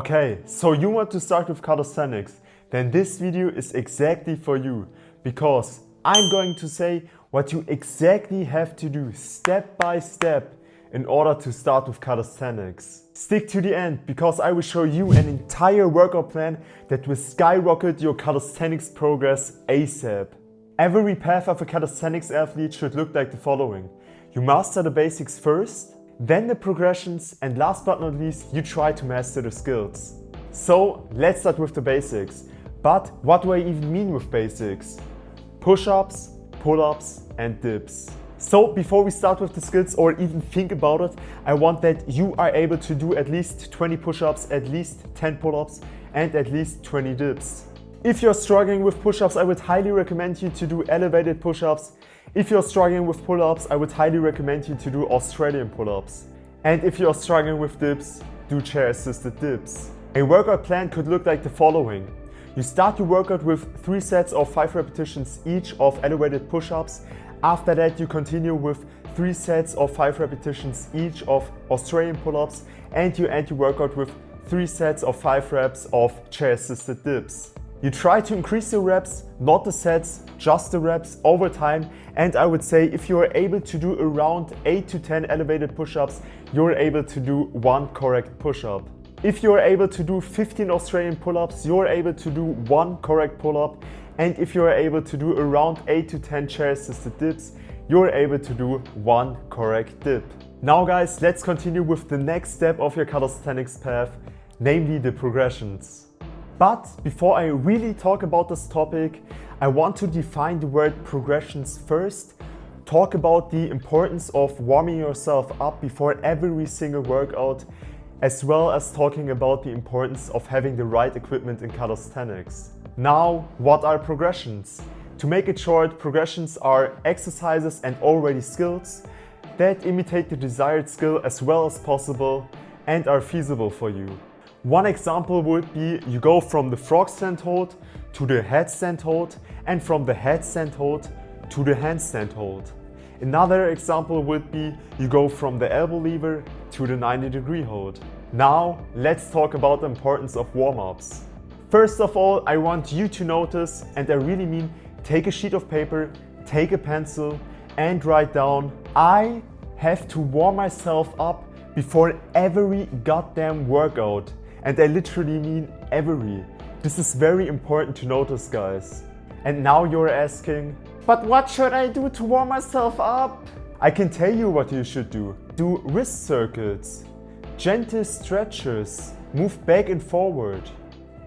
Okay, so you want to start with calisthenics, then this video is exactly for you, because I'm going to say what you exactly have to do step by step in order to start with calisthenics. Stick to the end, because I will show you an entire workout plan that will skyrocket your calisthenics progress ASAP. Every path of a calisthenics athlete should look like the following. You master the basics first, then the progressions, and last but not least, you try to master the skills. So let's start with the basics. But what do I even mean with basics? Push-ups, pull-ups, and dips. So before we start with the skills or even think about it, I want that you are able to do at least 20 push-ups, at least 10 pull-ups, and at least 20 dips. If you're struggling with push-ups, I would highly recommend you to do elevated push-ups. If you're struggling with pull-ups, I would highly recommend you to do Australian pull-ups. And if you're struggling with dips, do chair-assisted dips. A workout plan could look like the following. You start your workout with 3 sets of 5 repetitions each of elevated push-ups. After that, you continue with 3 sets of 5 repetitions each of Australian pull-ups, and you end your workout with 3 sets of 5 reps of chair-assisted dips. You try to increase the reps, not the sets, just the reps over time, and I would say if you are able to do around 8 to 10 elevated push-ups, you're able to do 1 correct push-up. If you are able to do 15 Australian pull-ups, you're able to do 1 correct pull-up, and if you are able to do around 8 to 10 chair-assisted dips, you're able to do 1 correct dip. Now guys, let's continue with the next step of your calisthenics path, namely the progressions. But before I really talk about this topic, I want to define the word progressions first, talk about the importance of warming yourself up before every single workout, as well as talking about the importance of having the right equipment in calisthenics. Now, what are progressions? To make it short, progressions are exercises and already skills that imitate the desired skill as well as possible and are feasible for you. One example would be you go from the Frogstand hold to the Headstand hold, and from the Headstand hold to the Handstand Hold. Another example would be you go from the elbow lever to the 90-degree hold. Now let's talk about the importance of warm-ups. First of all, I want you to notice, and I really mean take a sheet of paper, take a pencil and write down, I have to warm myself up before every goddamn workout. And I literally mean every. This is very important to notice, guys. And now you're asking, but what should I do to warm myself up? I can tell you what you should do. Do wrist circuits, gentle stretches, move back and forward.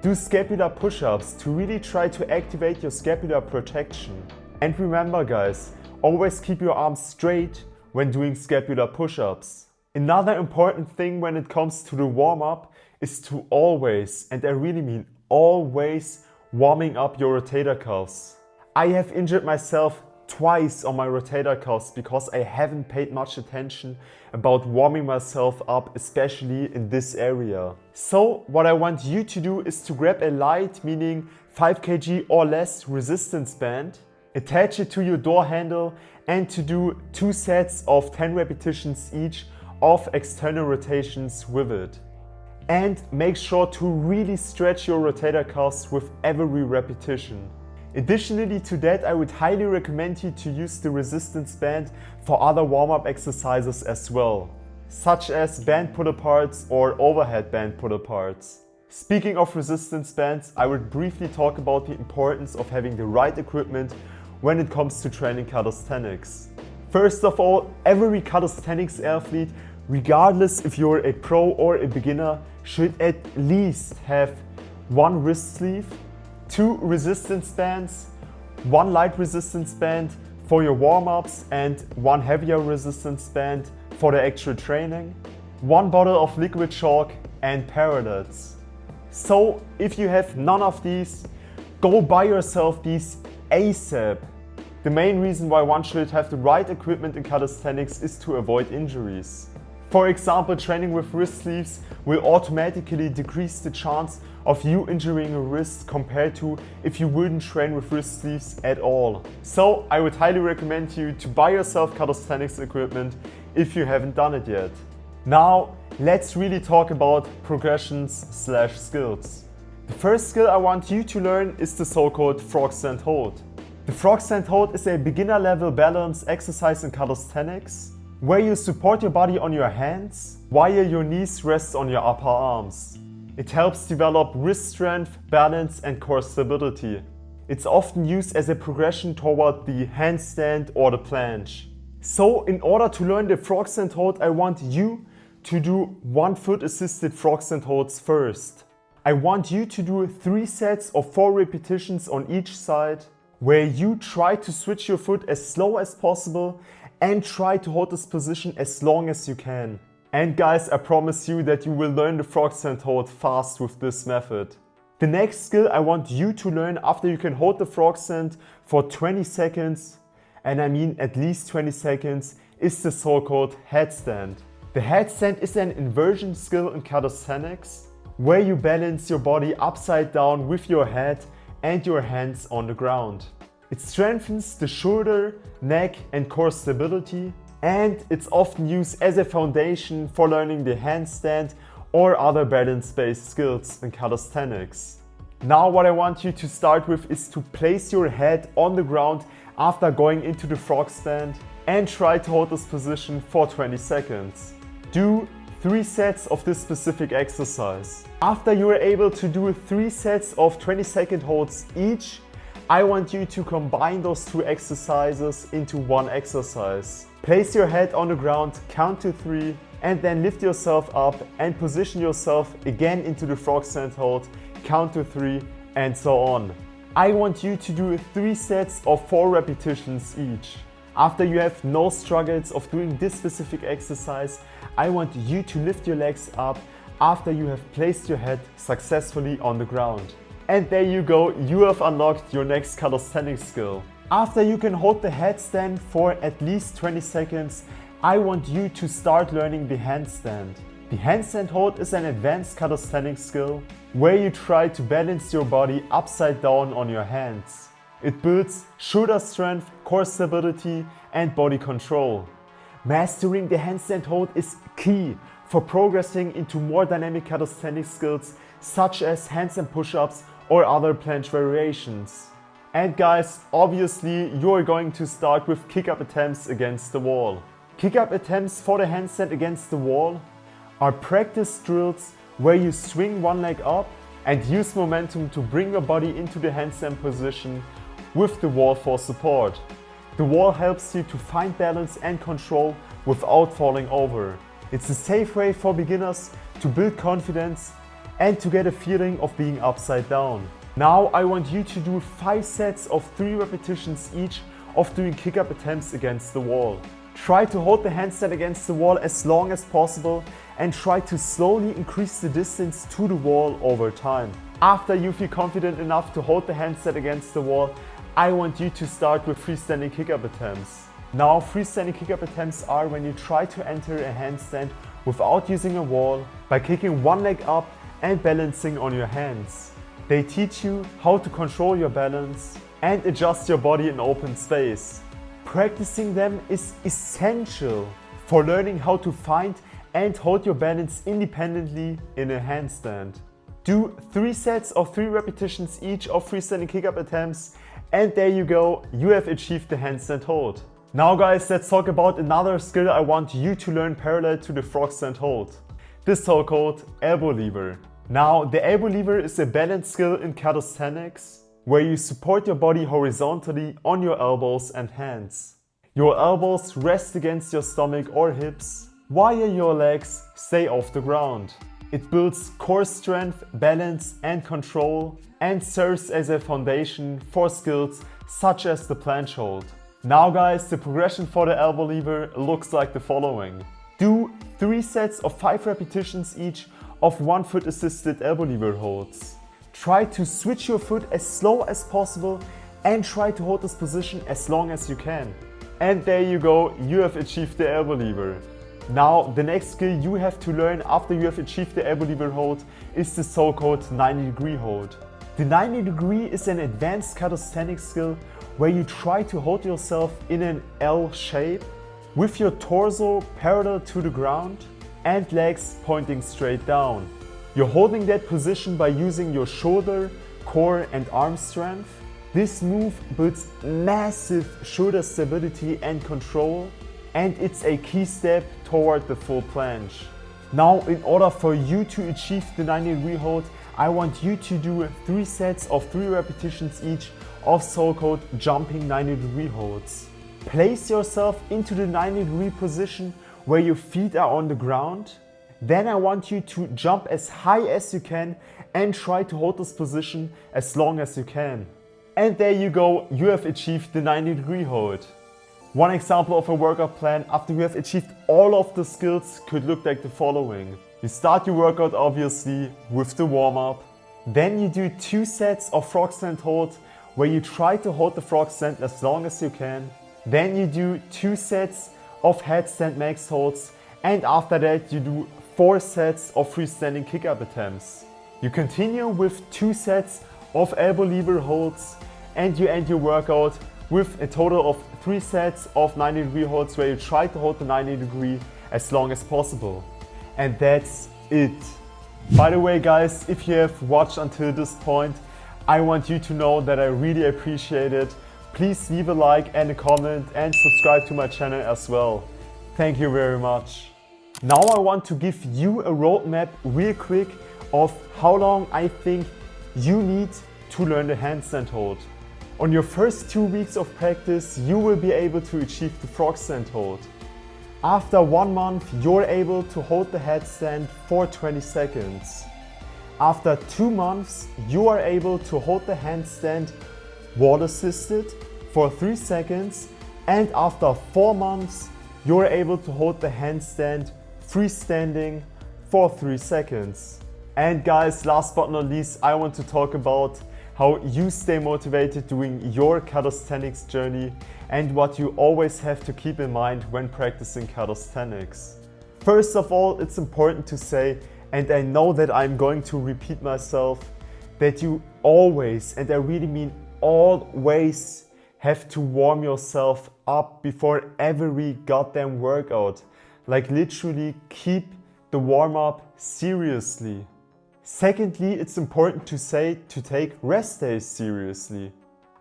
Do scapular push-ups to really try to activate your scapular protection. And remember guys, always keep your arms straight when doing scapular push-ups. Another important thing when it comes to the warm-up is to always, and I really mean always, warming up your rotator cuffs. I have injured myself twice on my rotator cuffs because I haven't paid much attention about warming myself up, especially in this area. So what I want you to do is to grab a light, meaning 5 kg or less resistance band, attach it to your door handle, and to do 2 sets of 10 repetitions each of external rotations with it. And make sure to really stretch your rotator cuffs with every repetition. Additionally to that, I would highly recommend you to use the resistance band for other warm-up exercises as well, such as band pull-aparts or overhead band pull-aparts. Speaking of resistance bands, I would briefly talk about the importance of having the right equipment when it comes to training calisthenics. First of all, every calisthenics athlete, regardless if you're a pro or a beginner, should at least have 1 wrist sleeve, 2 resistance bands, 1 light resistance band for your warm-ups and 1 heavier resistance band for the actual training, 1 bottle of liquid chalk and Parallax. So if you have none of these, go buy yourself these ASAP. The main reason why one should have the right equipment in calisthenics is to avoid injuries. For example, training with wrist sleeves will automatically decrease the chance of you injuring a wrist compared to if you wouldn't train with wrist sleeves at all. So I would highly recommend you to buy yourself calisthenics equipment if you haven't done it yet. Now let's really talk about progressions/skills. The first skill I want you to learn is the so-called Frogstand Hold. The Frogstand Hold is a beginner level balance exercise in calisthenics where you support your body on your hands while your knees rest on your upper arms. It helps develop wrist strength, balance and core stability. It's often used as a progression toward the handstand or the planche. So in order to learn the Frogstand Hold, I want you to do 1 foot assisted Frogstand Holds first. I want you to do 3 sets of 4 repetitions on each side where you try to switch your foot as slow as possible and try to hold this position as long as you can. And guys, I promise you that you will learn the Frogstand Hold fast with this method. The next skill I want you to learn after you can hold the Frogstand for 20 seconds, and I mean at least 20 seconds, is the so-called headstand. The headstand is an inversion skill in calisthenics where you balance your body upside down with your head and your hands on the ground. It strengthens the shoulder, neck and core stability, and it's often used as a foundation for learning the handstand or other balance-based skills in calisthenics. Now what I want you to start with is to place your head on the ground after going into the Frogstand and try to hold this position for 20 seconds. Do 3 sets of this specific exercise. After you are able to do 3 sets of 20-second holds each, I want you to combine those 2 exercises into 1 exercise. Place your head on the ground, count to 3, and then lift yourself up and position yourself again into the Frogstand Hold, count to 3, and so on. I want you to do 3 sets of 4 repetitions each. After you have no struggles of doing this specific exercise, I want you to lift your legs up after you have placed your head successfully on the ground. And there you go, you have unlocked your next calisthenics skill. After you can hold the headstand for at least 20 seconds, I want you to start learning the handstand. The handstand hold is an advanced calisthenics skill where you try to balance your body upside down on your hands. It builds shoulder strength, core stability and body control. Mastering the handstand hold is key for progressing into more dynamic calisthenics skills such as handstand push-ups or other planche variations. And guys, obviously you're going to start with kick-up attempts against the wall. Kick-up attempts for the handstand against the wall are practice drills where you swing one leg up and use momentum to bring your body into the handstand position with the wall for support. The wall helps you to find balance and control without falling over. It's a safe way for beginners to build confidence and to get a feeling of being upside down. Now I want you to do 5 sets of 3 repetitions each of doing kick-up attempts against the wall. Try to hold the handstand against the wall as long as possible and try to slowly increase the distance to the wall over time. After you feel confident enough to hold the handstand against the wall, I want you to start with freestanding kick-up attempts. Now freestanding kick-up attempts are when you try to enter a handstand without using a wall by kicking one leg up and balancing on your hands. They teach you how to control your balance and adjust your body in open space. Practicing them is essential for learning how to find and hold your balance independently in a handstand. Do 3 sets of 3 repetitions each of freestanding kick-up attempts, and there you go, you have achieved the handstand hold. Now guys, let's talk about another skill I want you to learn parallel to the Frogstand Hold. The so-called elbow lever. Now, the elbow lever is a balance skill in calisthenics where you support your body horizontally on your elbows and hands. Your elbows rest against your stomach or hips while your legs stay off the ground. It builds core strength, balance and control and serves as a foundation for skills such as the planche hold. Now guys, the progression for the elbow lever looks like the following. Do 3 sets of 5 repetitions each of 1 foot assisted elbow lever holds. Try to switch your foot as slow as possible and try to hold this position as long as you can. And there you go, you have achieved the elbow lever. Now, the next skill you have to learn after you have achieved the elbow lever hold is the so-called 90-degree hold. The 90-degree is an advanced calisthenics skill where you try to hold yourself in an L shape with your torso parallel to the ground and legs pointing straight down. You're holding that position by using your shoulder, core and arm strength. This move builds massive shoulder stability and control, and it's a key step toward the full planche. Now, in order for you to achieve the 90-degree hold, I want you to do 3 sets of 3 repetitions each of so-called jumping 90-degree holds. Place yourself into the 90-degree position where your feet are on the ground. Then I want you to jump as high as you can and try to hold this position as long as you can. And there you go, you have achieved the 90-degree hold. One example of a workout plan after you have achieved all of the skills could look like the following. You start your workout obviously with the warm-up. Then you do 2 sets of Frogstand hold where you try to hold the Frogstand as long as you can. Then you do 2 sets of headstand max holds, and after that you do 4 sets of freestanding kick-up attempts. You continue with 2 sets of elbow lever holds, and you end your workout with a total of 3 sets of 90-degree holds where you try to hold the 90-degree as long as possible. And that's it. By the way guys, if you have watched until this point, I want you to know that I really appreciate it. Please leave a like and a comment and subscribe to my channel as well. Thank you very much. Now I want to give you a roadmap real quick of how long I think you need to learn the handstand hold. On your first 2 weeks of practice, you will be able to achieve the Frogstand hold. After 1 month, you're able to hold the headstand for 20 seconds. After 2 months, you are able to hold the handstand wall assisted for 3 seconds. And after 4 months, you're able to hold the handstand freestanding for 3 seconds. And guys, last but not least, I want to talk about how you stay motivated doing your calisthenics journey and what you always have to keep in mind when practicing calisthenics. First of all, it's important to say, and I know that I'm going to repeat myself, that you always, and I really mean always, have to warm yourself up before every goddamn workout. Like literally keep the warm-up seriously. Secondly, it's important to say to take rest days seriously.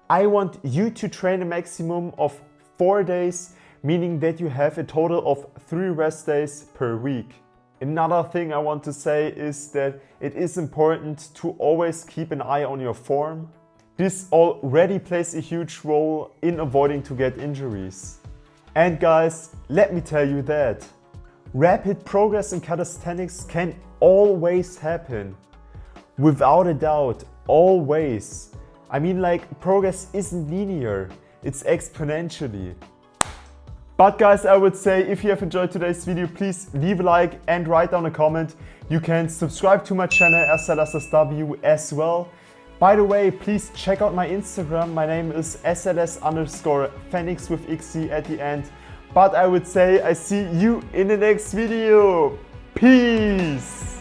I want you to train a maximum of 4 days, meaning that you have a total of 3 rest days per week. Another thing I want to say is that it is important to always keep an eye on your form. This already plays a huge role in avoiding to get injuries. And guys, let me tell you that rapid progress in calisthenics can always happen. Without a doubt, always. I mean, like, progress isn't linear, it's exponentially. But guys, I would say if you have enjoyed today's video, please leave a like and write down a comment. You can subscribe to my channel SLSSW as well. By the way, please check out my Instagram. My name is SLS_Phoenix with XC at the end. But I would say I see you in the next video. Peace!